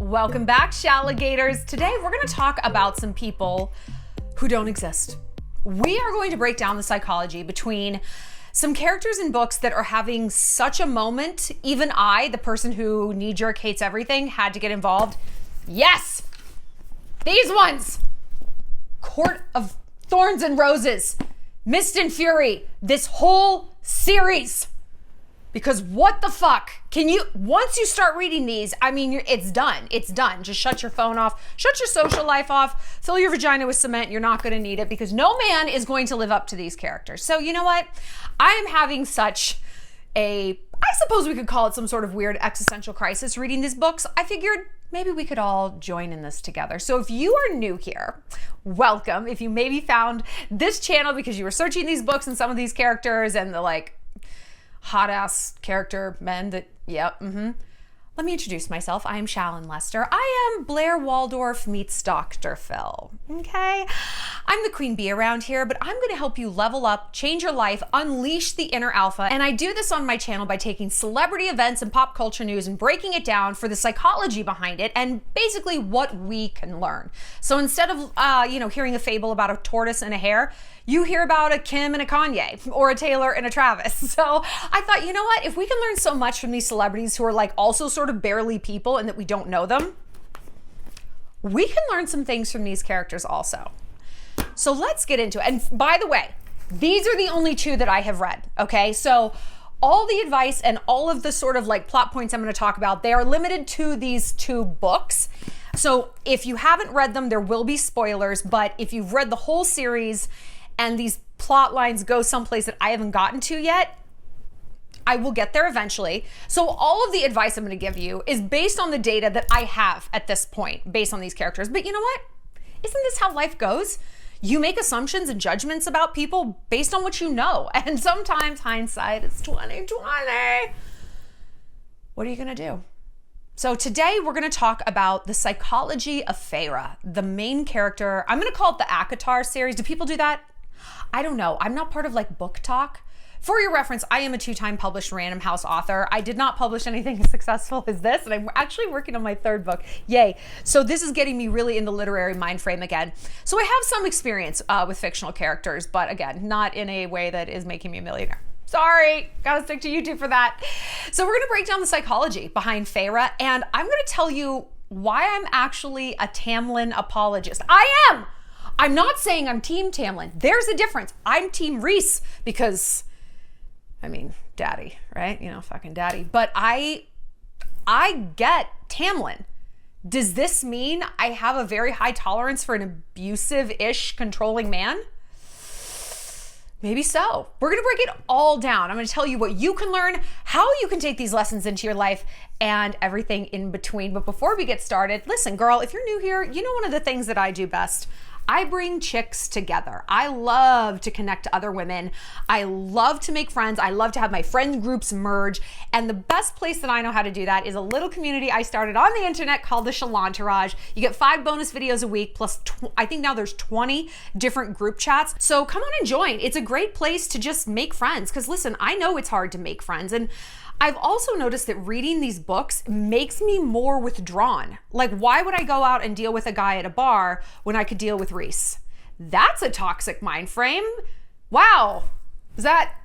Welcome back, Shalligators. Today we're going to talk about some people who don't exist. We are going to break down the psychology between some characters in books that are having such a moment. Even I, the person who knee-jerk hates everything, had to get involved. Yes! These ones! Court of Thorns and Roses, Mist and Fury, this whole series. Because what the fuck? Once you start reading these, I mean, it's done. It's done. Just shut your phone off, shut your social life off, fill your vagina with cement. You're not going to need it because no man is going to live up to these characters. So you know what? I am having such I suppose we could call it some sort of weird existential crisis reading these books. I figured maybe we could all join in this together. So if you are new here, welcome. If you maybe found this channel because you were searching these books and some of these characters and the hot ass character men that, Let me introduce myself. I am Shallon Lester. I am Blair Waldorf meets Dr. Phil, okay? I'm the queen bee around here, but I'm gonna help you level up, change your life, unleash the inner alpha, and I do this on my channel by taking celebrity events and pop culture news and breaking it down for the psychology behind it and basically what we can learn. So instead of, hearing a fable about a tortoise and a hare, you hear about a Kim and a Kanye or a Taylor and a Travis. So I thought, you know what? If we can learn so much from these celebrities who are also sort of barely people and that we don't know them, we can learn some things from these characters also. So let's get into it. And by the way, these are the only two that I have read, okay? So all the advice and all of the sort of plot points I'm going to talk about, they are limited to these two books. So if you haven't read them, there will be spoilers, but if you've read the whole series and these plot lines go someplace that I haven't gotten to yet, I will get there eventually. So all of the advice I'm going to give you is based on the data that I have at this point, based on these characters. But you know what? Isn't this how life goes? You make assumptions and judgments about people based on what you know. And sometimes hindsight is 20/20. What are you going to do? So today we're going to talk about the psychology of Feyre, the main character. I'm going to call it the ACOTAR series. Do people do that? I don't know. I'm not part of Book Talk. For your reference, I am a 2-time published Random House author. I did not publish anything as successful as this, and I'm actually working on my 3rd book. Yay. So this is getting me really in the literary mind frame again. So I have some experience with fictional characters, but again, not in a way that is making me a millionaire. Sorry, gotta stick to YouTube for that. So we're gonna break down the psychology behind Feyre, and I'm gonna tell you why I'm actually a Tamlin apologist. I'm not saying I'm team Tamlin. There's a difference. I'm team Rhys because, daddy, right? Fucking daddy. But I get Tamlin. Does this mean I have a very high tolerance for an abusive-ish controlling man? Maybe so. We're gonna break it all down. I'm gonna tell you what you can learn, how you can take these lessons into your life, and everything in between. But before we get started, listen, girl, if you're new here, you know one of the things that I do best? I bring chicks together. I love to connect to other women. I love to make friends. I love to have my friend groups merge. And the best place that I know how to do that is a little community I started on the internet called the Shallontourage. You get 5 bonus videos a week, plus I think now there's 20 different group chats. So come on and join. It's a great place to just make friends. Because listen, I know it's hard to make friends. And I've also noticed that reading these books makes me more withdrawn. Why would I go out and deal with a guy at a bar when I could deal with Rhys? That's a toxic mind frame. Wow. Is that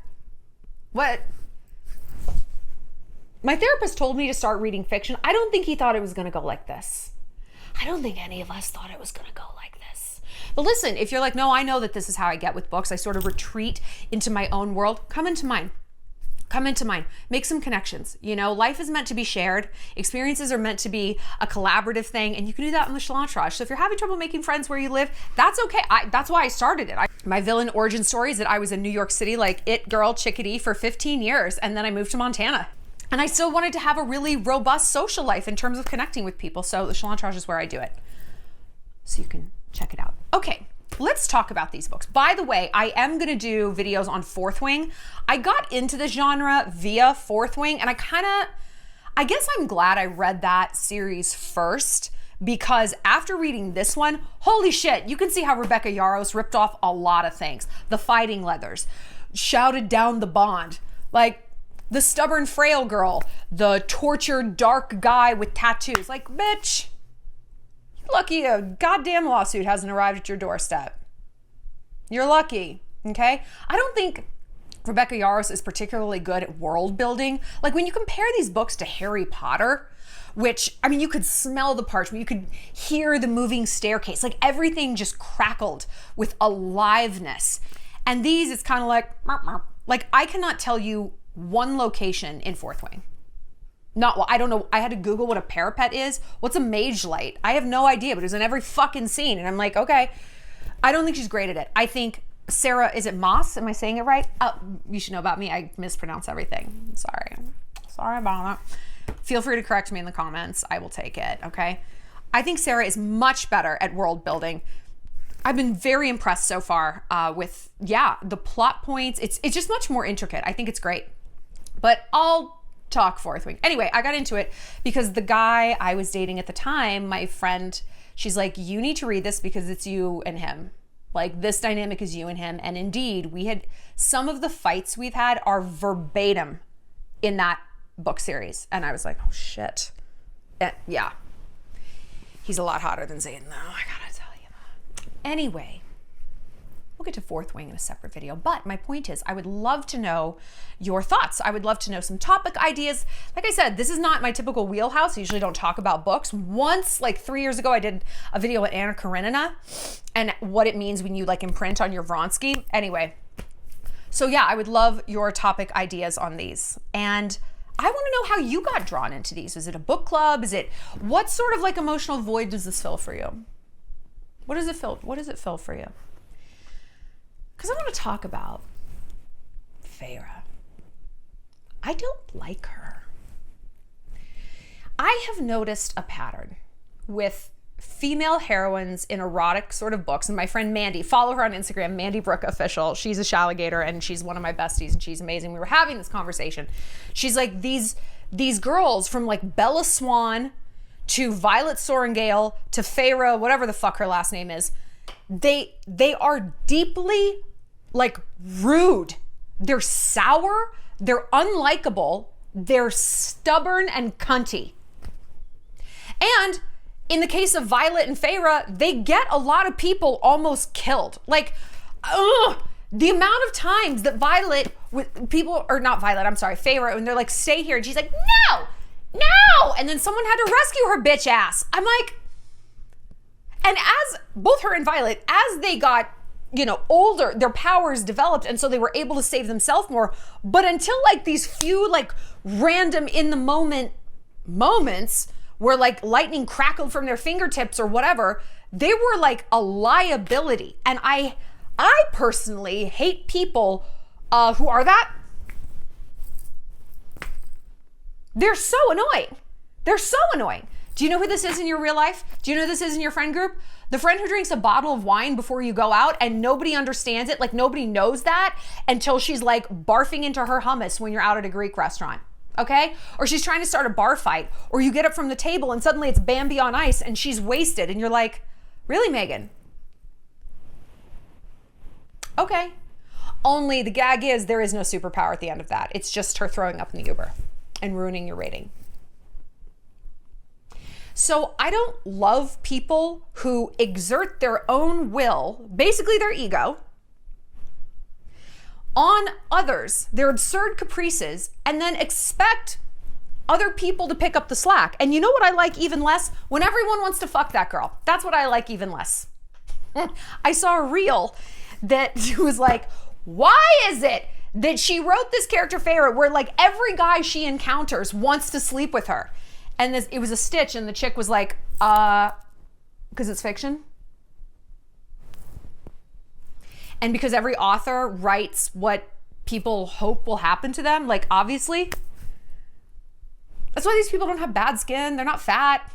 what? My therapist told me to start reading fiction. I don't think he thought it was going to go like this. I don't think any of us thought it was going to go like this. But listen, if you're no, I know that this is how I get with books. I sort of retreat into my own world. Come into mine. Come into mine, make some connections. Life is meant to be shared. Experiences are meant to be a collaborative thing, and you can do that in the Shallontourage. So if you're having trouble making friends where you live, that's okay. That's why I started it. My villain origin story is that I was in New York City, it girl chickadee for 15 years, and then I moved to Montana. And I still wanted to have a really robust social life in terms of connecting with people. So the Shallontourage is where I do it. So you can check it out. Okay. Let's talk about these books. By the way, I am going to do videos on Fourth Wing. I got into the genre via Fourth Wing, and I guess I'm glad I read that series first, because after reading this one, holy shit, you can see how Rebecca Yarros ripped off a lot of things. The fighting leathers, shouted down the Bond, the stubborn frail girl, the tortured dark guy with tattoos. Bitch, lucky a goddamn lawsuit hasn't arrived at your doorstep. You're lucky, okay? I don't think Rebecca Yarros is particularly good at world building. Like when you compare these books to Harry Potter, which, I mean, you could smell the parchment, you could hear the moving staircase, like everything just crackled with aliveness. And these, it's kind of like, marp, marp. Like I cannot tell you one location in Fourth Wing. Well, I don't know. I had to Google what a parapet is. What's a mage light? I have no idea, but it was in every fucking scene. And I'm like, okay, I don't think she's great at it. I think Sarah, is it Maas? Am I saying it right? You should know about me. I mispronounce everything. Sorry about that. Feel free to correct me in the comments. I will take it, okay? I think Sarah is much better at world building. I've been very impressed so far with, the plot points. It's just much more intricate. I think it's great. But I'll talk Fourth Wing. Anyway, I got into it because the guy I was dating at the time, my friend, she's like, you need to read this because it's you and him. Like this dynamic is you and him. And indeed, we had some of the fights we've had are verbatim in that book series. And I was like, oh shit. Yeah. He's a lot hotter than Zayn though, I gotta tell you that. Anyway, we'll get to Fourth Wing in a separate video. But my point is, I would love to know your thoughts. I would love to know some topic ideas. Like I said, this is not my typical wheelhouse. I usually don't talk about books. Once, like 3 years ago, I did a video with Anna Karenina and what it means when you like imprint on your Vronsky. Anyway, so yeah, I would love your topic ideas on these. And I want to know how you got drawn into these. Is it a book club? What sort of like emotional void does this fill for you? What does it fill for you? Because I want to talk about Feyre. I don't like her. I have noticed a pattern with female heroines in erotic sort of books. And my friend Mandy, follow her on Instagram, Mandy Brook Official. She's a Shalligator and she's one of my besties and she's amazing. We were having this conversation. She's like, these girls from like Bella Swan to Violet Sorrengail to Feyre, whatever the fuck her last name is, they are deeply like rude. They're sour, they're unlikable, they're stubborn and cunty. And in the case of Violet and Feyre, they get a lot of people almost killed. Like, the amount of times that Feyre, and they're like, stay here. And she's like, no. And then someone had to rescue her bitch ass. I'm like, and as both her and Violet, as they got, older, their powers developed. And so they were able to save themselves more. But until like these few like random in the moment moments where like lightning crackled from their fingertips or whatever, they were like a liability. And I personally hate people who are that. They're so annoying. Do you know who this is in your real life? Do you know who this is in your friend group? The friend who drinks a bottle of wine before you go out and nobody understands it, like nobody knows that until she's like barfing into her hummus when you're out at a Greek restaurant, okay? Or she's trying to start a bar fight, or you get up from the table and suddenly it's Bambi on ice and she's wasted and you're like, really, Megan? Okay. Only the gag is there is no superpower at the end of that. It's just her throwing up in the Uber and ruining your rating. So I don't love people who exert their own will, basically their ego, on others, their absurd caprices, and then expect other people to pick up the slack. And you know what I like even less? When everyone wants to fuck that girl. That's what I like even less. I saw a reel that was like, why is it that she wrote this character Feyre where like every guy she encounters wants to sleep with her? And it was a stitch and the chick was like, because it's fiction. And because every author writes what people hope will happen to them, like obviously. That's why these people don't have bad skin. They're not fat.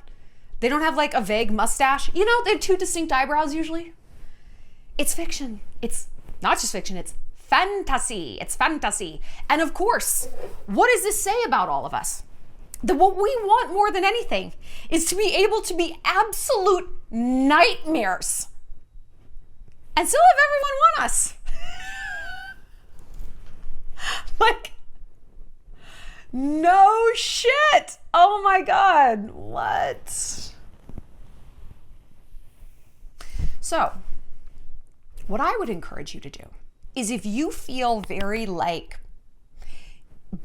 They don't have like a vague mustache. They have two distinct eyebrows usually. It's fiction. It's not just fiction, it's fantasy. It's fantasy. And of course, what does this say about all of us? That what we want more than anything is to be able to be absolute nightmares and still have everyone want us. Like, no shit. Oh my God. What? So what I would encourage you to do is, if you feel very like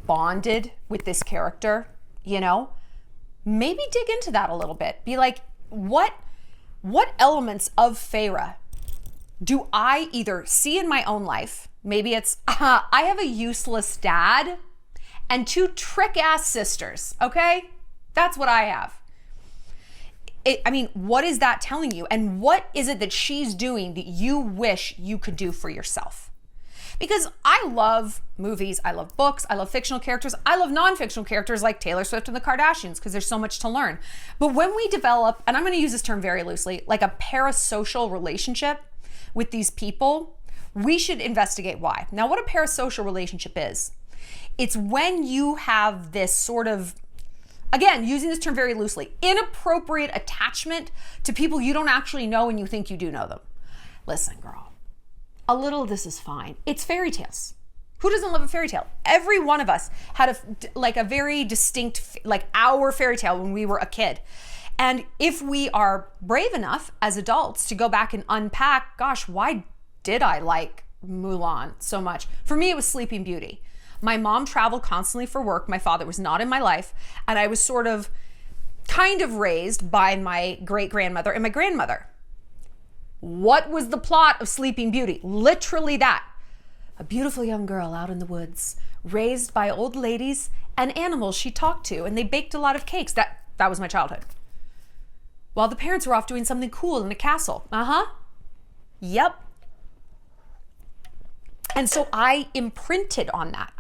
bonded with this character, you know, maybe dig into that a little bit. Be like, what elements of Feyre do I either see in my own life? Maybe it's, I have a useless dad and 2 trick-ass sisters, okay? That's what I have. I mean, what is that telling you? And what is it that she's doing that you wish you could do for yourself? Because I love movies, I love books, I love fictional characters, I love non-fictional characters like Taylor Swift and the Kardashians, because there's so much to learn. But when we develop, and I'm going to use this term very loosely, like a parasocial relationship with these people, we should investigate why. Now, what a parasocial relationship is, it's when you have this sort of, again, using this term very loosely, inappropriate attachment to people you don't actually know and you think you do know them. Listen, girl, a little of this is fine. It's fairy tales. Who doesn't love a fairy tale? Every one of us had a very distinct, like our fairy tale when we were a kid. And if we are brave enough as adults to go back and unpack, gosh, why did I like Mulan so much? For me, it was Sleeping Beauty. My mom traveled constantly for work. My father was not in my life. And I was sort of kind of raised by my great-grandmother and my grandmother. What was the plot of Sleeping Beauty? Literally that. A beautiful young girl out in the woods, raised by old ladies and animals she talked to, and they baked a lot of cakes. That was my childhood. While the parents were off doing something cool in a castle. Yep. And so I imprinted on that.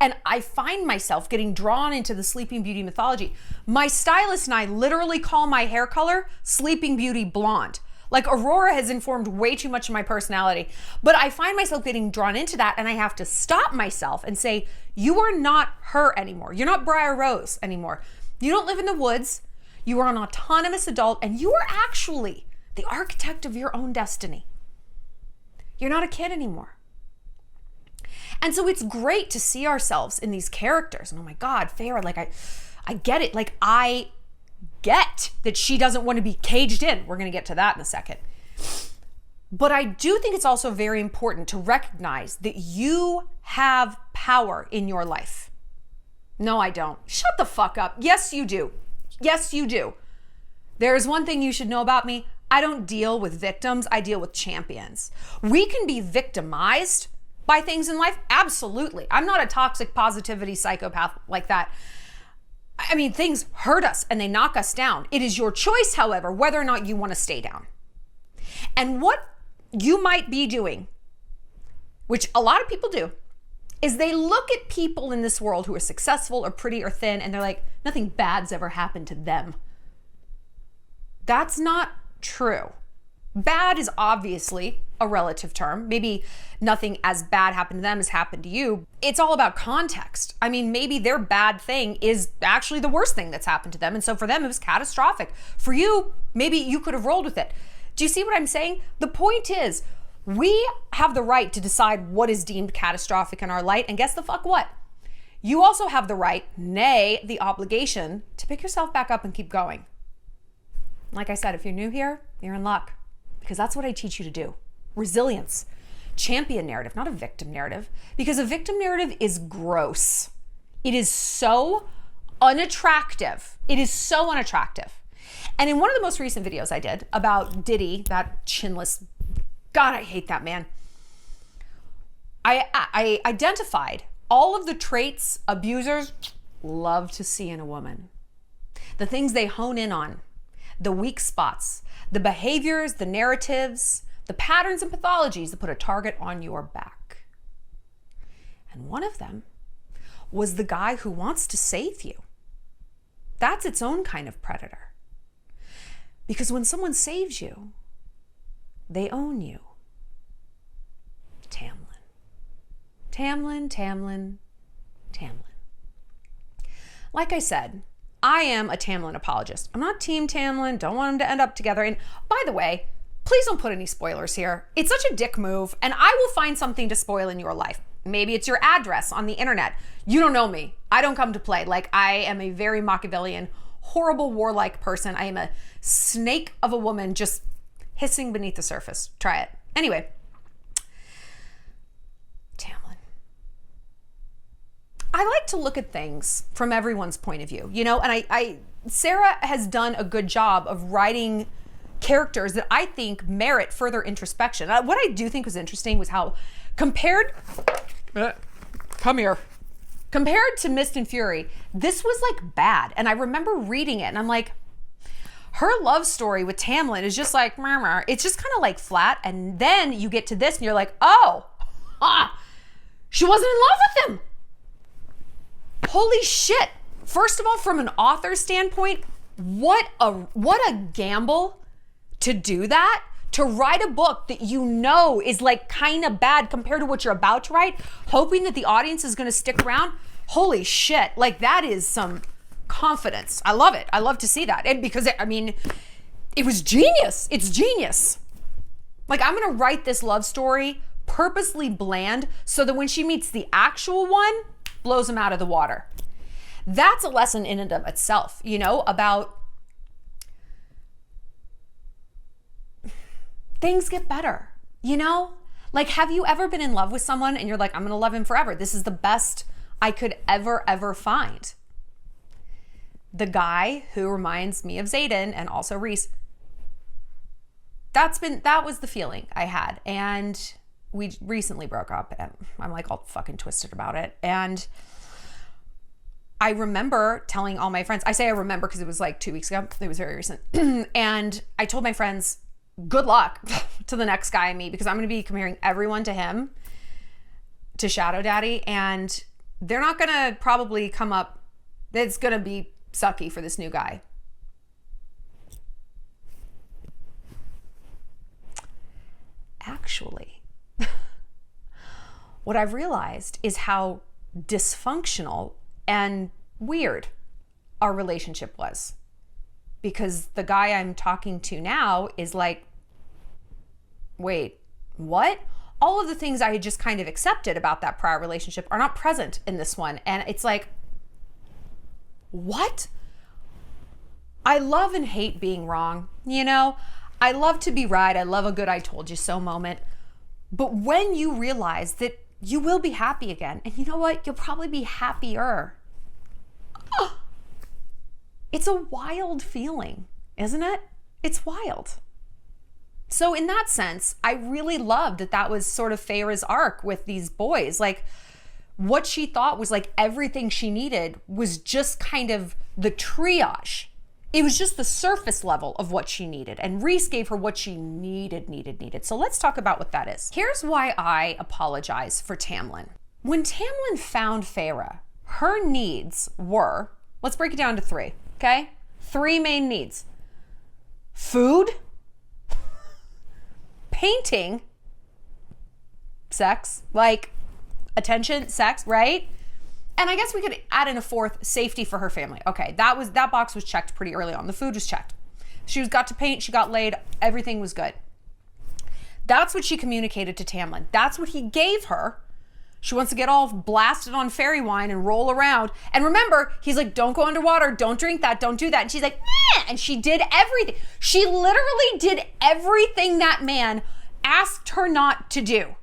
And I find myself getting drawn into the Sleeping Beauty mythology. My stylist and I literally call my hair color Sleeping Beauty blonde. Like, Aurora has informed way too much of my personality. But I find myself getting drawn into that, and I have to stop myself and say, you are not her anymore. You're not Briar Rose anymore. You don't live in the woods. You are an autonomous adult, and you are actually the architect of your own destiny. You're not a kid anymore. And so it's great to see ourselves in these characters. And oh my God, Feyre, like I get it. Like, I get that she doesn't want to be caged in. We're going to get to that in a second. But I do think it's also very important to recognize that you have power in your life. No, I don't. Shut the fuck up. Yes, you do. Yes, you do. There is one thing you should know about me. I don't deal with victims. I deal with champions. We can be victimized by things in life. Absolutely. I'm not a toxic positivity psychopath like that. I mean, things hurt us and they knock us down. It is your choice, however, whether or not you want to stay down. And what you might be doing, which a lot of people do, is they look at people in this world who are successful or pretty or thin, and they're like, nothing bad's ever happened to them. That's not true. Bad is obviously a relative term. Maybe nothing as bad happened to them as happened to you. It's all about context. I mean, maybe their bad thing is actually the worst thing that's happened to them. And so for them, it was catastrophic. For you, maybe you could have rolled with it. Do you see what I'm saying? The point is, we have the right to decide what is deemed catastrophic in our light. And guess the fuck what? You also have the right, nay, the obligation, to pick yourself back up and keep going. Like I said, if you're new here, you're in luck, because that's what I teach you to do. Resilience, champion narrative, not a victim narrative, because a victim narrative is gross. It is so unattractive. It is so unattractive. And in one of the most recent videos I did about Diddy, that chinless, God, I hate that man. I identified all of the traits abusers love to see in a woman. The things they hone in on, the weak spots, the behaviors, the narratives, the patterns and pathologies that put a target on your back. And one of them was the guy who wants to save you. That's its own kind of predator. Because when someone saves you, they own you. Tamlin. Tamlin, Tamlin, Tamlin. Like I said, I am a Tamlin apologist. I'm not Team Tamlin, don't want them to end up together. And by the way, please don't put any spoilers here. It's such a dick move, and I will find something to spoil in your life. Maybe it's your address on the internet. You don't know me. I don't come to play. Like, I am a very Machiavellian, horrible, warlike person. I am a snake of a woman, just hissing beneath the surface. Try it. Anyway, Tamlin. I like to look at things from everyone's point of view, you know, and Sarah has done a good job of writing characters that I think merit further introspection. What I do think was interesting was how compared to Mist and Fury, this was like bad. And I remember reading it and I'm like, her love story with Tamlin is just like, murmur. It's just kind of like flat. And then you get to this and you're like, oh, she wasn't in love with him. Holy shit. First of all, from an author standpoint, what a gamble to do that, to write a book that you know is like kind of bad compared to what you're about to write, hoping that the audience is going to stick around. Holy shit. Like that is some confidence. I love it. I love to see that. And because it was genius. It's genius. Like I'm going to write this love story purposely bland so that when she meets the actual one, blows them out of the water. That's a lesson in and of itself, you know, about things get better, you know? Like, have you ever been in love with someone and you're like, I'm going to love him forever. This is the best I could ever find. The guy who reminds me of Xaden and also Rhys, that was the feeling I had. And we recently broke up and I'm like all fucking twisted about it. And I remember telling all my friends, I say I remember because it was like 2 weeks ago. It was very recent. And I told my friends, good luck to the next guy I meet because I'm going to be comparing everyone to him, to Shadow Daddy. And they're not going to probably come up. It's going to be sucky for this new guy. Actually, what I've realized is how dysfunctional and weird our relationship was. Because the guy I'm talking to now is like, wait, what? All of the things I had just kind of accepted about that prior relationship are not present in this one. And it's like, what? I love and hate being wrong, you know? I love to be right. I love a good I told you so moment. But when you realize that you will be happy again, and you know what? You'll probably be happier. It's a wild feeling, isn't it? It's wild. So in that sense, I really loved that was sort of Feyre's arc with these boys. Like what she thought was like everything she needed was just kind of the triage. It was just the surface level of what she needed. And Rhys gave her what she needed. So let's talk about what that is. Here's why I apologize for Tamlin. When Tamlin found Feyre, her needs were, let's break it down to 3, okay? 3 main needs. Food, painting, sex, like attention, sex, right? And I guess we could add in a 4th, safety for her family. Okay, that box was checked pretty early on. The food was checked. She got to paint, she got laid, everything was good. That's what she communicated to Tamlin. That's what he gave her. She wants to get all blasted on fairy wine and roll around. And remember, he's like, don't go underwater, don't drink that, don't do that. And she's like, meh! And she did everything. She literally did everything that man asked her not to do.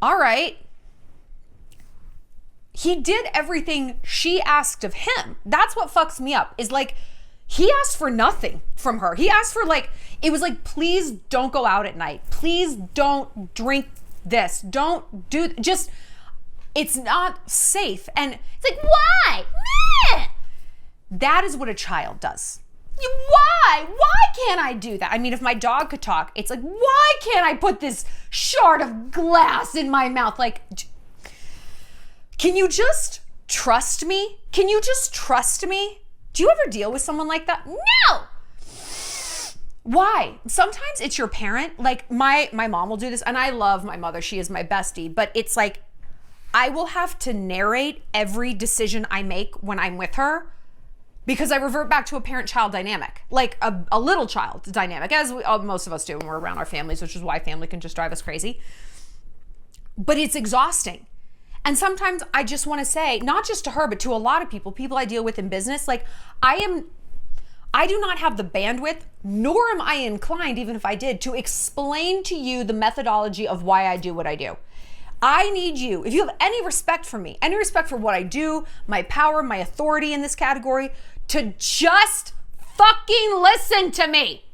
All right. He did everything she asked of him. That's what fucks me up, is like, he asked for nothing from her. He asked for like, it was like, please don't go out at night. Please don't drink this. Don't do, just, it's not safe. And it's like, why? Meh! That is what a child does. Why? Why can't I do that? I mean, if my dog could talk, it's like, why can't I put this shard of glass in my mouth? Like, can you just trust me? Can you just trust me? Do you ever deal with someone like that? No! Why? Sometimes it's your parent. Like my mom will do this, and I love my mother. She is my bestie, but it's like, I will have to narrate every decision I make when I'm with her, because I revert back to a parent-child dynamic, like a little child dynamic, as most of us do when we're around our families, which is why family can just drive us crazy. But it's exhausting. And sometimes I just want to say, not just to her, but to a lot of people I deal with in business, like I I do not have the bandwidth, nor am I inclined, even if I did, to explain to you the methodology of why I do what I do. I need you, if you have any respect for me, any respect for what I do, my power, my authority in this category, to just fucking listen to me.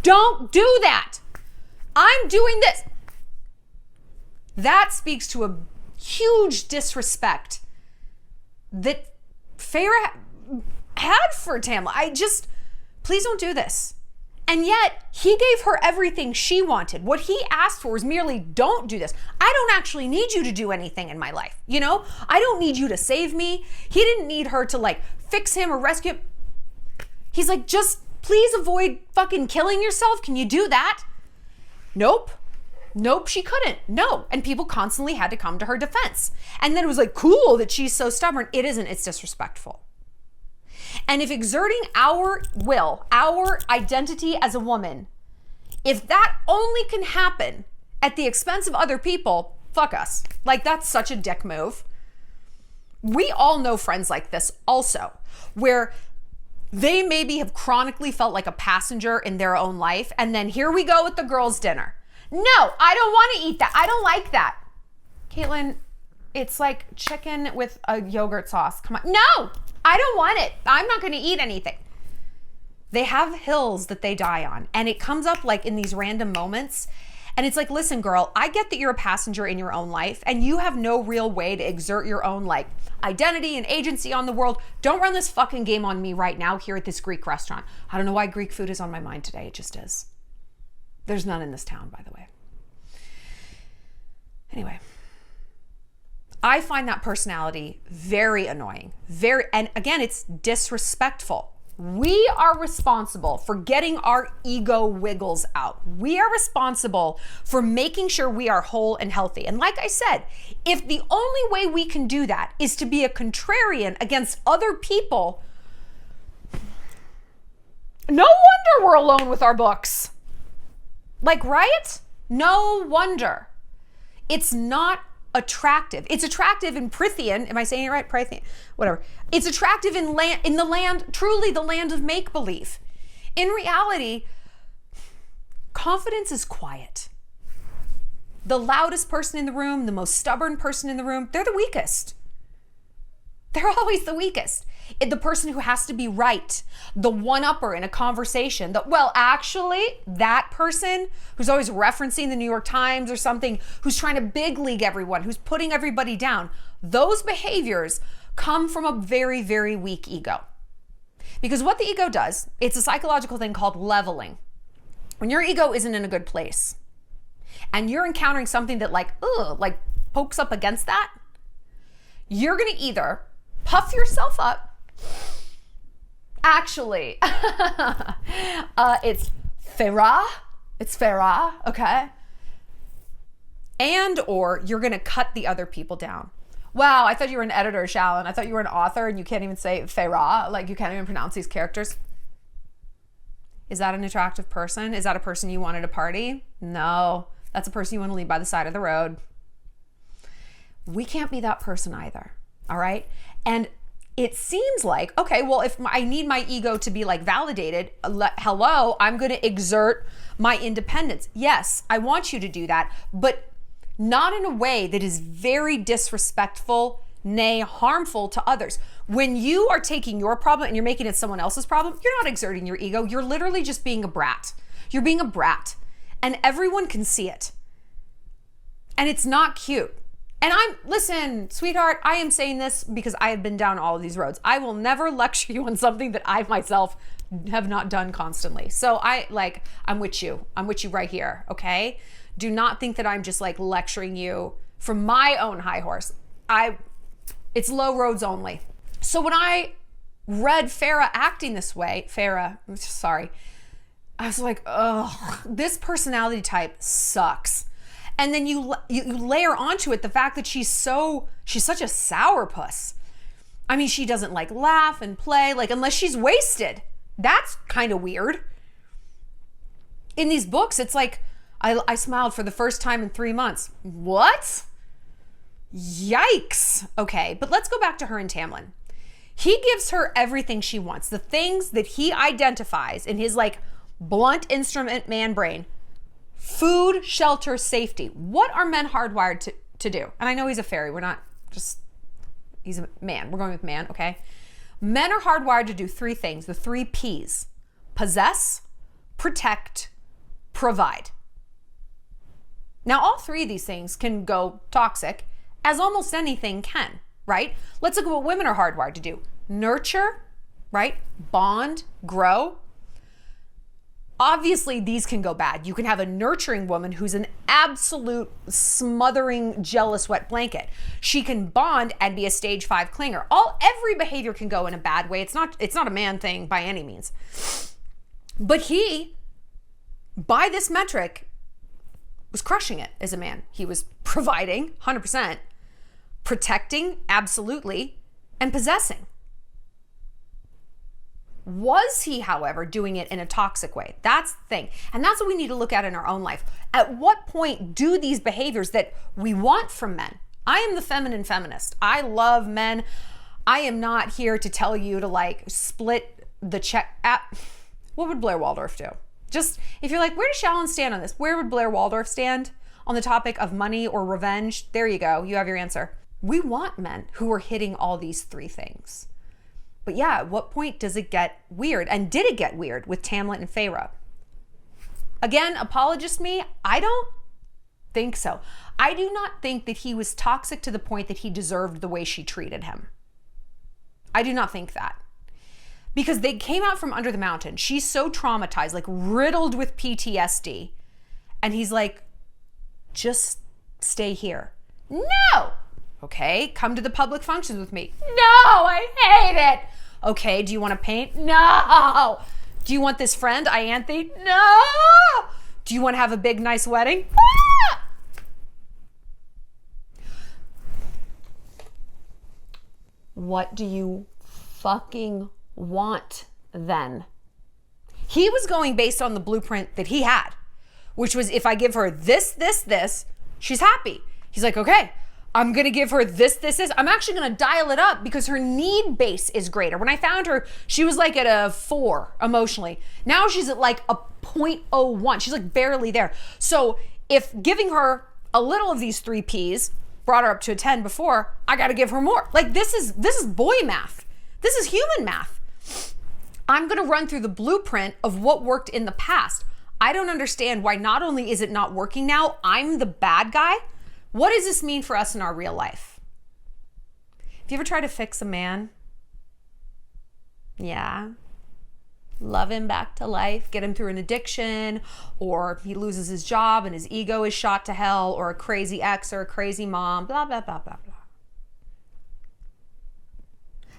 Don't do that. I'm doing this. That speaks to a huge disrespect that Feyre had for Tamlin. Please don't do this. And yet he gave her everything she wanted. What he asked for was merely, don't do this. I don't actually need you to do anything in my life. You know, I don't need you to save me. He didn't need her to like fix him or rescue him. He's like, just please avoid fucking killing yourself. Can you do that? Nope, she couldn't. No. And people constantly had to come to her defense. And then it was like, cool that she's so stubborn. It isn't, it's disrespectful. And if exerting our will, our identity as a woman, if that only can happen at the expense of other people, fuck us. Like, that's such a dick move. We all know friends like this also, where they maybe have chronically felt like a passenger in their own life. And then here we go with the girls' dinner. No, I don't want to eat that. I don't like that. Caitlin, it's like chicken with a yogurt sauce. Come on. No, I don't want it. I'm not going to eat anything. They have hills that they die on. And it comes up like in these random moments. And it's like, listen, girl, I get that you're a passenger in your own life and you have no real way to exert your own like identity and agency on the world. Don't run this fucking game on me right now here at this Greek restaurant. I don't know why Greek food is on my mind today. It just is. There's none in this town, by the way. Anyway, I find that personality very annoying. And again, it's disrespectful. We are responsible for getting our ego wiggles out. We are responsible for making sure we are whole and healthy. And like I said, if the only way we can do that is to be a contrarian against other people, no wonder we're alone with our books. Like, right? No wonder. It's not attractive. It's attractive in Prythian. Am I saying it right? Prythian, whatever. It's attractive in the land, truly the land of make-believe. In reality, confidence is quiet. The loudest person in the room, the most stubborn person in the room, they're the weakest. They're always the weakest. The person who has to be right, the one-upper in a conversation, that person who's always referencing the New York Times or something, who's trying to big league everyone, who's putting everybody down, those behaviors come from a very, very weak ego. Because what the ego does, it's a psychological thing called leveling. When your ego isn't in a good place and you're encountering something that like pokes up against that, you're going to either puff yourself up. Actually, it's Feyre, okay? And or you're gonna cut the other people down. Wow, I thought you were an editor, Shallon. I thought you were an author and you can't even say Feyre, like you can't even pronounce these characters. Is that an attractive person? Is that a person you wanted to party? No, that's a person you want to leave by the side of the road. We can't be that person either, all right? And it seems like, okay, well, if I need my ego to be like validated, hello, I'm going to exert my independence. Yes, I want you to do that, but not in a way that is very disrespectful, nay, harmful to others. When you are taking your problem and you're making it someone else's problem, you're not exerting your ego. You're literally just being a brat. You're being a brat, and everyone can see it. And it's not cute. And listen, sweetheart, I am saying this because I have been down all of these roads. I will never lecture you on something that I myself have not done constantly. So I'm with you. I'm with you right here, okay? Do not think that I'm just like lecturing you from my own high horse. It's low roads only. So when I read Feyre acting this way, I was like, oh, this personality type sucks. And then you layer onto it the fact that she's such a sourpuss. I mean, she doesn't like laugh and play, like unless she's wasted. That's kind of weird. In these books, it's like, I smiled for the first time in 3 months. What? Yikes. Okay, but let's go back to her and Tamlin. He gives her everything she wants. The things that he identifies in his like blunt instrument man brain: food, shelter, safety. What are men hardwired to do? And I know he's a fairy. We're not just, he's a man. We're going with man, okay? Men are hardwired to do three things, the three P's: possess, protect, provide. Now, all three of these things can go toxic, as almost anything can, right? Let's look at what women are hardwired to do. Nurture, right? Bond, grow. Obviously, these can go bad. You can have a nurturing woman who's an absolute smothering, jealous wet blanket. She can bond and be a stage 5 clinger. Every behavior can go in a bad way. It's not a man thing by any means. But he, by this metric, was crushing it as a man. He was providing 100%, protecting absolutely, and possessing. Was he, however, doing it in a toxic way? That's the thing. And that's what we need to look at in our own life. At what point do these behaviors that we want from men? I am the feminine feminist. I love men. I am not here to tell you to like split the check. What would Blair Waldorf do? Just, if you're like, where does Shallon stand on this? Where would Blair Waldorf stand on the topic of money or revenge? There you go. You have your answer. We want men who are hitting all these three things. But yeah, at what point does it get weird? And did it get weird with Tamlin and Feyre? Again, apologist me, I don't think so. I do not think that he was toxic to the point that he deserved the way she treated him. I do not think that. Because they came out from under the mountain. She's so traumatized, like riddled with PTSD. And he's like, just stay here. No! Okay, come to the public functions with me. No, I hate it. Okay, do you want to paint? No. Do you want this friend, Ianthe? No. Do you want to have a big, nice wedding? Ah! What do you fucking want then? He was going based on the blueprint that he had, which was, if I give her this, she's happy. He's like, okay, I'm going to give her this. I'm actually going to dial it up because her need base is greater. When I found her, she was like at a 4 emotionally. Now she's at like a 0.01. She's like barely there. So if giving her a little of these 3 Ps brought her up to a 10 before, I got to give her more. Like this is boy math. This is human math. I'm going to run through the blueprint of what worked in the past. I don't understand why not only is it not working now, I'm the bad guy. What does this mean for us in our real life? Have you ever tried to fix a man? Yeah. Love him back to life, get him through an addiction, or he loses his job and his ego is shot to hell, or a crazy ex or a crazy mom, blah, blah, blah, blah, blah.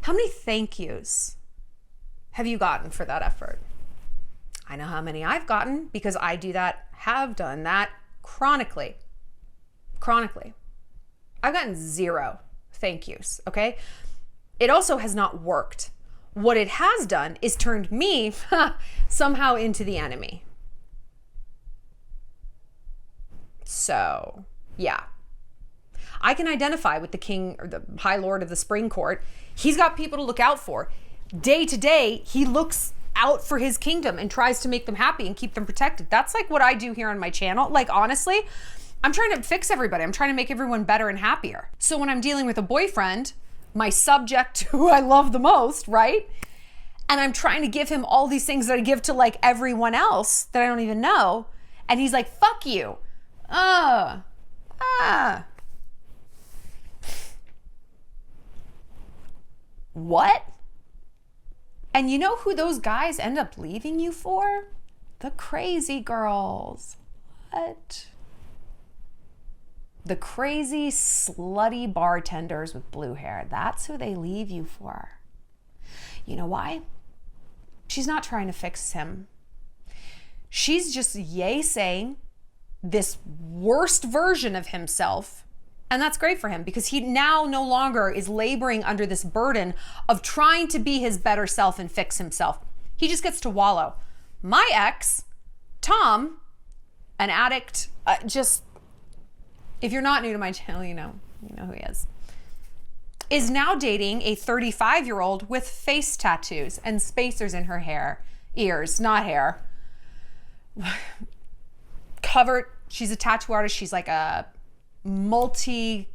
How many thank yous have you gotten for that effort? I know how many I've gotten because I do that, have done that chronically. I've gotten 0 thank yous, okay? It also has not worked. What it has done is turned me somehow into the enemy. So, yeah. I can identify with the king or the high lord of the spring court. He's got people to look out for. Day to day, he looks out for his kingdom and tries to make them happy and keep them protected. That's like what I do here on my channel. Like, honestly, I'm trying to fix everybody. I'm trying to make everyone better and happier. So when I'm dealing with a boyfriend, my subject who I love the most, right? And I'm trying to give him all these things that I give to like everyone else that I don't even know. And he's like, fuck you. What? And you know who those guys end up leaving you for? The crazy girls. What? The crazy, slutty bartenders with blue hair. That's who they leave you for. You know why? She's not trying to fix him. She's just saying this worst version of himself. And that's great for him because he now no longer is laboring under this burden of trying to be his better self and fix himself. He just gets to wallow. My ex, Tom, an addict, if you're not new to my channel, you know who he is. is now dating a 35-year-old with face tattoos and spacers in her ears, not hair. Covered, she's a tattoo artist. She's like a multi-time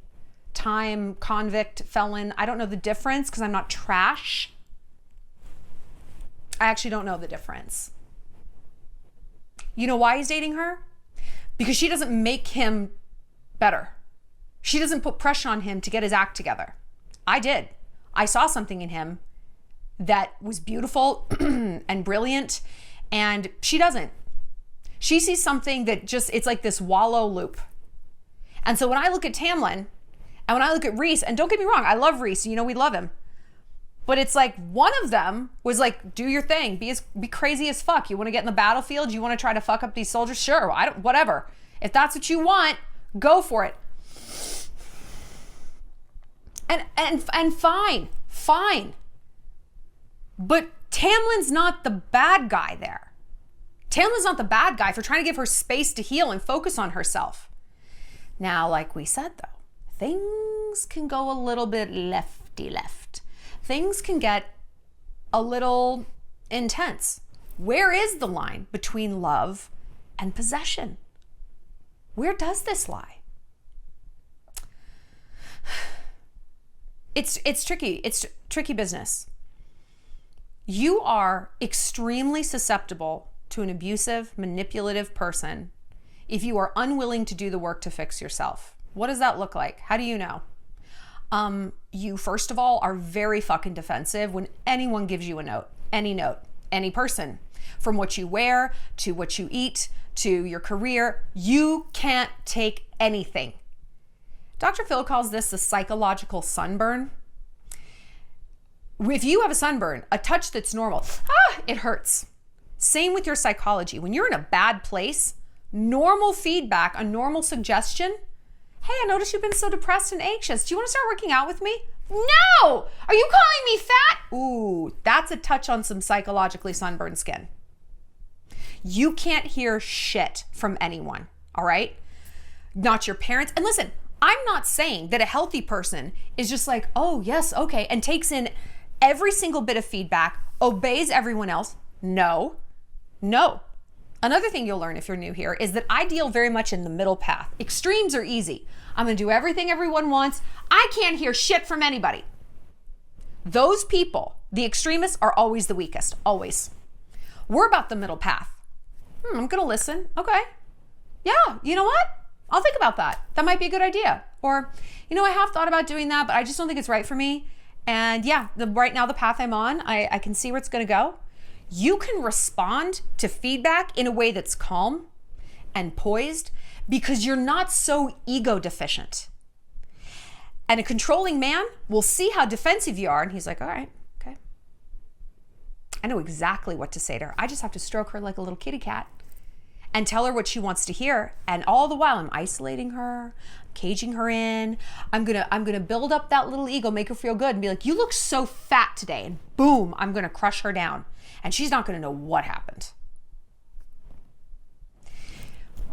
convict felon. I don't know the difference because I'm not trash. I actually don't know the difference. You know why he's dating her? Because she doesn't make him better. She doesn't put pressure on him to get his act together. I did. I saw something in him that was beautiful and brilliant, and she doesn't. She sees something that just, it's like this wallow loop. And so when I look at Tamlin and when I look at Rhys, and don't get me wrong, I love Rhys, you know, we love him. But it's like one of them was like, do your thing, be crazy as fuck. You want to get in the battlefield? You want to try to fuck up these soldiers? Sure, whatever. If that's what you want, go for it. And fine. But Tamlin's not the bad guy there. Tamlin's not the bad guy for trying to give her space to heal and focus on herself. Now, like we said though, things can go a little bit lefty left. Things can get a little intense. Where is the line between love and possession? Where does this lie? It's tricky. It's tricky business. You are extremely susceptible to an abusive, manipulative person if you are unwilling to do the work to fix yourself. What does that look like? How do you know? You, first of all, are very fucking defensive when anyone gives you a note, any person, from what you wear to what you eat to your career. You can't take anything. Dr. Phil calls this the psychological sunburn. If you have a sunburn, a touch that's normal, it hurts. Same with your psychology. When you're in a bad place, normal feedback, a normal suggestion, hey, I noticed you've been so depressed and anxious. Do you want to start working out with me? No! Are you calling me fat? Ooh, that's a touch on some psychologically sunburned skin. You can't hear shit from anyone, all right? Not your parents. And listen, I'm not saying that a healthy person is just like, oh, yes, okay, and takes in every single bit of feedback, obeys everyone else. No. Another thing you'll learn if you're new here is that I deal very much in the middle path. Extremes are easy. I'm gonna do everything everyone wants. I can't hear shit from anybody. Those people, the extremists, are always the weakest, always. We're about the middle path. I'm gonna listen. Okay. Yeah, you know what? I'll think about that. That might be a good idea. Or, you know, I have thought about doing that, but I just don't think it's right for me. And yeah, right now the path I'm on, I can see where it's gonna go. You can respond to feedback in a way that's calm and poised because you're not so ego deficient. And a controlling man will see how defensive you are and he's like, all right, okay. I know exactly what to say to her. I just have to stroke her like a little kitty cat and tell her what she wants to hear. And all the while I'm isolating her, caging her in. I'm gonna build up that little ego, make her feel good and be like, you look so fat today. And boom, I'm gonna crush her down. And she's not gonna know what happened.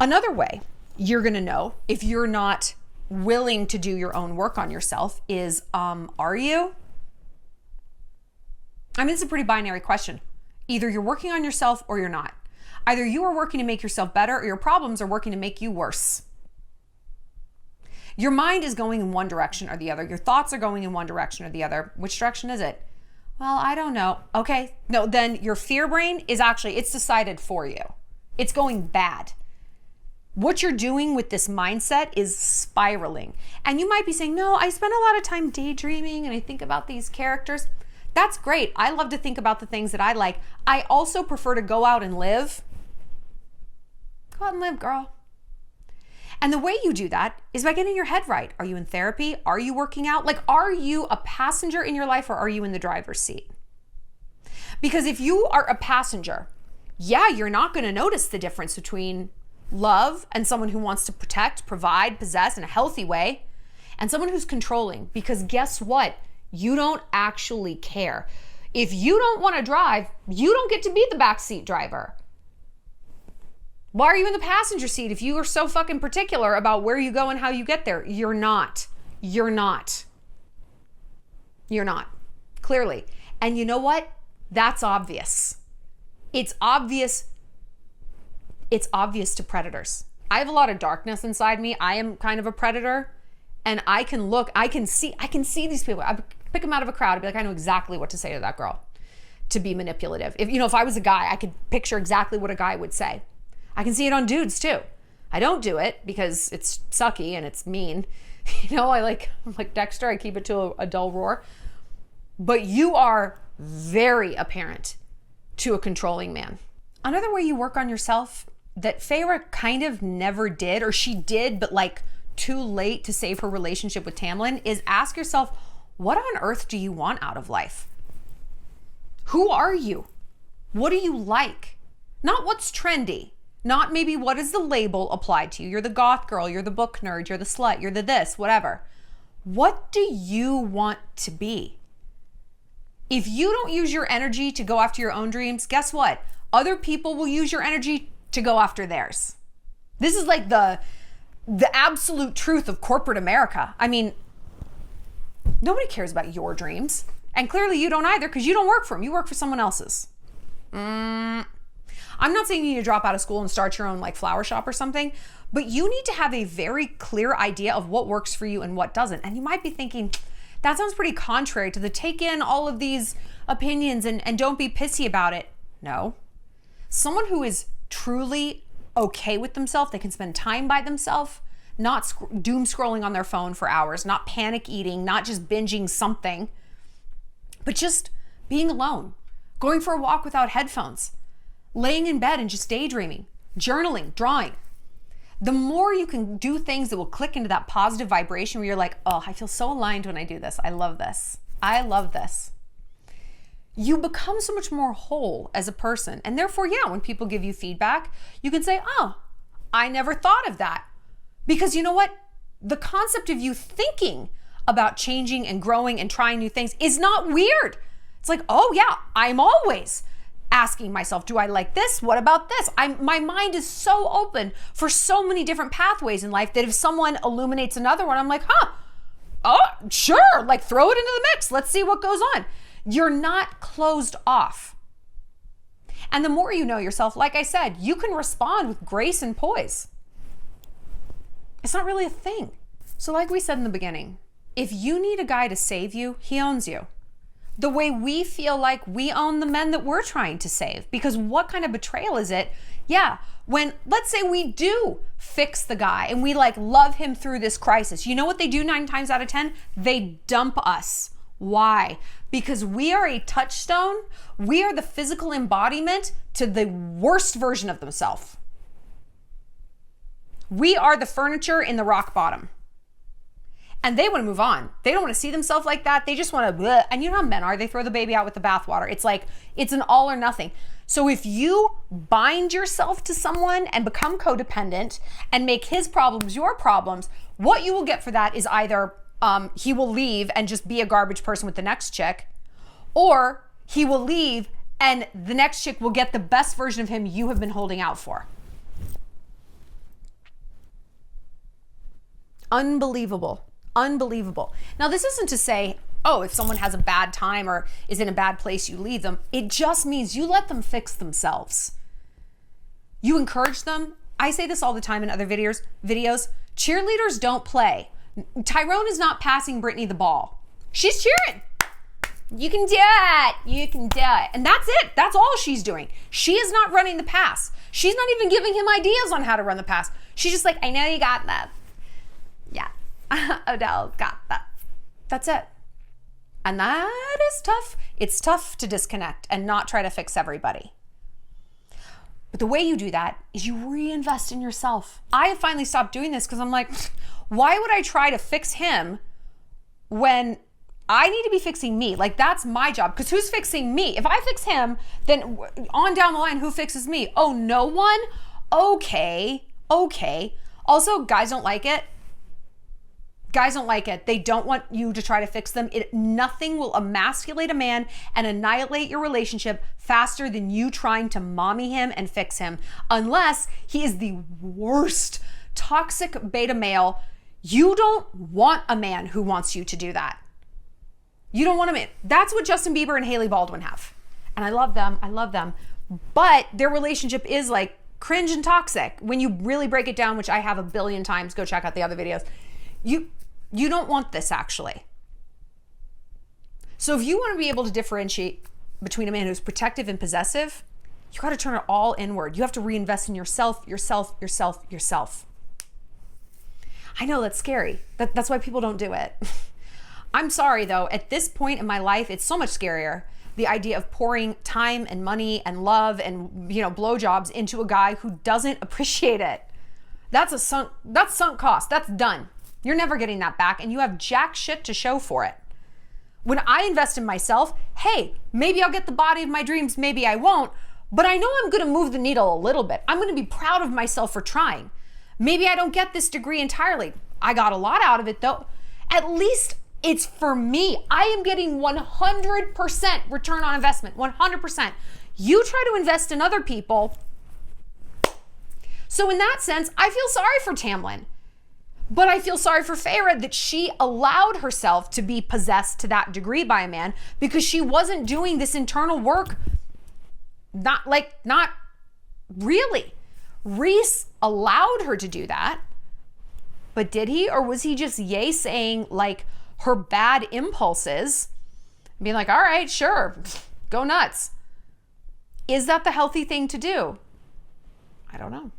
Another way you're gonna know if you're not willing to do your own work on yourself is, are you? I mean, it's a pretty binary question. Either you're working on yourself or you're not. Either you are working to make yourself better or your problems are working to make you worse. Your mind is going in one direction or the other. Your thoughts are going in one direction or the other. Which direction is it? Well, I don't know. Okay, no, then your fear brain is actually, it's decided for you. It's going bad. What you're doing with this mindset is spiraling. And you might be saying, no, I spend a lot of time daydreaming and I think about these characters. That's great. I love to think about the things that I like. I also prefer to go out and live. Go out and live, girl. And the way you do that is by getting your head right. Are you in therapy? Are you working out? Like, are you a passenger in your life or are you in the driver's seat? Because if you are a passenger, yeah, you're not going to notice the difference between love and someone who wants to protect, provide, possess in a healthy way, and someone who's controlling. Because guess what? You don't actually care. If you don't want to drive, you don't get to be the backseat driver. Why are you in the passenger seat if you are so fucking particular about where you go and how you get there? You're not. You're not, clearly. And you know what? That's obvious. It's obvious. It's obvious to predators. I have a lot of darkness inside me. I am kind of a predator, and I can look, I can see these people. I pick them out of a crowd and be like, I know exactly what to say to that girl to be manipulative. If I was a guy, I could picture exactly what a guy would say. I can see it on dudes too. I don't do it because it's sucky and it's mean. I'm like Dexter, I keep it to a dull roar. But you are very apparent to a controlling man. Another way you work on yourself that Feyre kind of never did, or she did, but like too late to save her relationship with Tamlin, is ask yourself, what on earth do you want out of life? Who are you? What do you like? Not what's trendy. Not maybe what is the label applied to you. You're the goth girl, you're the book nerd, you're the slut, you're the this, whatever. What do you want to be? If you don't use your energy to go after your own dreams, guess what? Other people will use your energy to go after theirs. This is like the absolute truth of corporate America. I mean, nobody cares about your dreams. And clearly you don't either, because you don't work for them. You work for someone else's. I'm not saying you need to drop out of school and start your own like flower shop or something, but you need to have a very clear idea of what works for you and what doesn't. And you might be thinking, that sounds pretty contrary to the take in all of these opinions and don't be pissy about it. No. Someone who is truly okay with themselves, they can spend time by themselves, not doom scrolling on their phone for hours, not panic eating, not just binging something, but just being alone, going for a walk without headphones, laying in bed and just daydreaming, journaling, drawing. The more you can do things that will click into that positive vibration where you're like, oh, I feel so aligned when I do this. I love this. I love this. You become so much more whole as a person. And therefore, yeah, when people give you feedback, you can say, oh, I never thought of that. Because you know what? The concept of you thinking about changing and growing and trying new things is not weird. It's like, oh yeah, I'm always asking myself, do I like this? What about this? My mind is so open for so many different pathways in life that if someone illuminates another one, I'm like, oh, sure, like throw it into the mix. Let's see what goes on. You're not closed off. And the more you know yourself, like I said, you can respond with grace and poise. It's not really a thing. So like we said in the beginning, if you need a guy to save you, he owns you. The way we feel like we own the men that we're trying to save. Because what kind of betrayal is it? Yeah, when, let's say we do fix the guy and we like love him through this crisis. You know what they do 9 times out of 10? They dump us. Why? Because we are a touchstone. We are the physical embodiment to the worst version of themselves. We are the furniture in the rock bottom. And they want to move on. They don't want to see themselves like that. They just want to, and you know how men are, they throw the baby out with the bathwater. It's like, it's an all or nothing. So if you bind yourself to someone and become codependent and make his problems your problems, what you will get for that is either he will leave and just be a garbage person with the next chick, or he will leave and the next chick will get the best version of him you have been holding out for. Unbelievable. Unbelievable. Now, this isn't to say, oh, if someone has a bad time or is in a bad place, you leave them. It just means you let them fix themselves. You encourage them. I say this all the time in other videos. Cheerleaders don't play. Tyrone is not passing Brittany the ball. She's cheering. You can do it. You can do it. And that's it. That's all she's doing. She is not running the pass. She's not even giving him ideas on how to run the pass. She's just like, I know you got that. Yeah. Odell got that. That's it. And that is tough. It's tough to disconnect and not try to fix everybody. But the way you do that is you reinvest in yourself. I have finally stopped doing this because I'm like, why would I try to fix him when I need to be fixing me? Like, that's my job. Because who's fixing me? If I fix him, then on down the line, who fixes me? Oh, no one? Okay. Also, guys don't like it. Guys don't like it. They don't want you to try to fix them. Nothing will emasculate a man and annihilate your relationship faster than you trying to mommy him and fix him. Unless he is the worst toxic beta male. You don't want a man who wants you to do that. You don't want them in. That's what Justin Bieber and Hailey Baldwin have. And I love them. I love them. But their relationship is like cringe and toxic. When you really break it down, which I have a billion times, go check out the other videos. You don't want this actually. So if you want to be able to differentiate between a man who's protective and possessive, you got to turn it all inward. You have to reinvest in yourself. I know that's scary. That's why people don't do it. I'm sorry though, at this point in my life, it's so much scarier. The idea of pouring time and money and love and, you know, blowjobs into a guy who doesn't appreciate it. That's sunk cost. That's done. You're never getting that back, and you have jack shit to show for it. When I invest in myself, hey, maybe I'll get the body of my dreams, maybe I won't, but I know I'm gonna move the needle a little bit. I'm gonna be proud of myself for trying. Maybe I don't get this degree entirely. I got a lot out of it though. At least it's for me. I am getting 100% return on investment, 100%. You try to invest in other people. So in that sense, I feel sorry for Tamlin. But I feel sorry for Feyre that she allowed herself to be possessed to that degree by a man because she wasn't doing this internal work. Not really. Rhys allowed her to do that. But did he? Or was he just yay saying like her bad impulses, being like, all right, sure, go nuts? Is that the healthy thing to do? I don't know.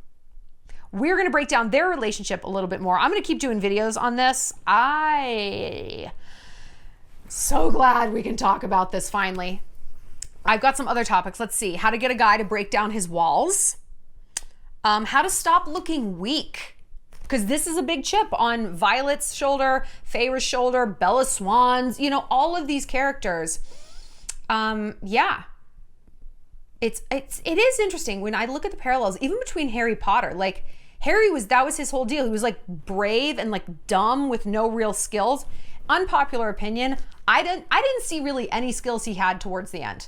We're going to break down their relationship a little bit more. I'm going to keep doing videos on this. So glad we can talk about this finally. I've got some other topics. Let's see. How to get a guy to break down his walls. How to stop looking weak. Because this is a big chip on Violet's shoulder, Feyre's shoulder, Bella Swan's, you know, all of these characters. Yeah. It is interesting when I look at the parallels, even between Harry Potter. Like, that was his whole deal. He was like brave and like dumb with no real skills. Unpopular opinion, I didn't see really any skills he had towards the end.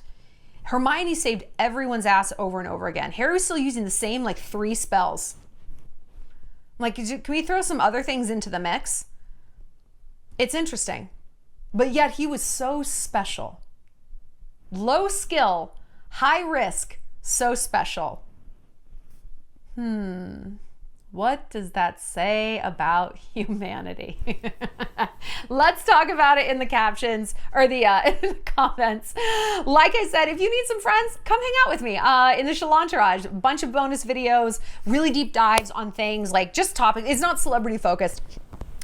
Hermione saved everyone's ass over and over again. Harry was still using the same like 3 spells. Like, can we throw some other things into the mix? It's interesting. But yet he was so special. Low skill, high risk, so special. What does that say about humanity? Let's talk about it in the captions or in the comments. Like I said, if you need some friends, come hang out with me in the Shallon Entourage. A bunch of bonus videos, really deep dives on things like just topics. It's not celebrity focused.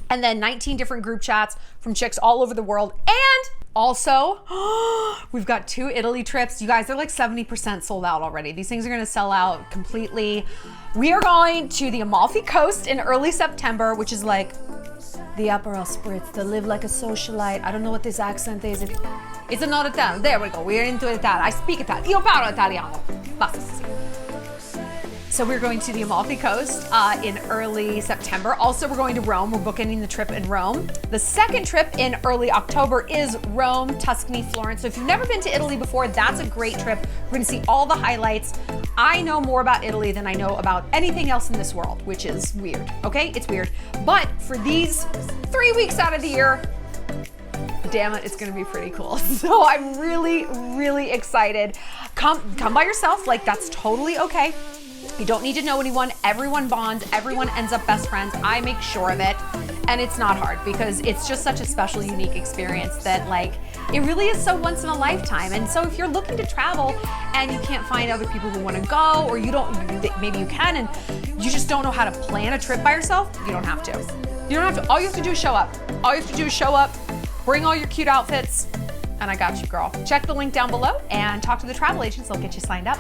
And then 19 different group chats from chicks all over the world. And also, we've got 2 Italy trips. You guys, they're like 70% sold out already. These things are gonna sell out completely. We are going to the Amalfi Coast in early September, which is like the Aperol Spritz, to live like a socialite. I don't know what this accent is. It's another Italian. There we go, we're into Italian. I speak Italian. Io parlo italiano. Basta. So we're going to the Amalfi Coast in early September. Also, we're going to Rome. We're bookending the trip in Rome. The second trip in early October is Rome, Tuscany, Florence. So if you've never been to Italy before, that's a great trip. We're gonna see all the highlights. I know more about Italy than I know about anything else in this world, which is weird, okay? It's weird. But for these 3 weeks out of the year, damn it, it's gonna be pretty cool. So I'm really, really excited. Come by yourself, like that's totally okay. You don't need to know anyone. Everyone bonds. Everyone ends up best friends. I make sure of it. And it's not hard because it's just such a special, unique experience that like, it really is so once in a lifetime. And so if you're looking to travel and you can't find other people who want to go, or you don't, maybe you can, and you just don't know how to plan a trip by yourself, you don't have to. You don't have to. All you have to do is show up. All you have to do is show up, bring all your cute outfits, and I got you, girl. Check the link down below and talk to the travel agents. They'll get you signed up.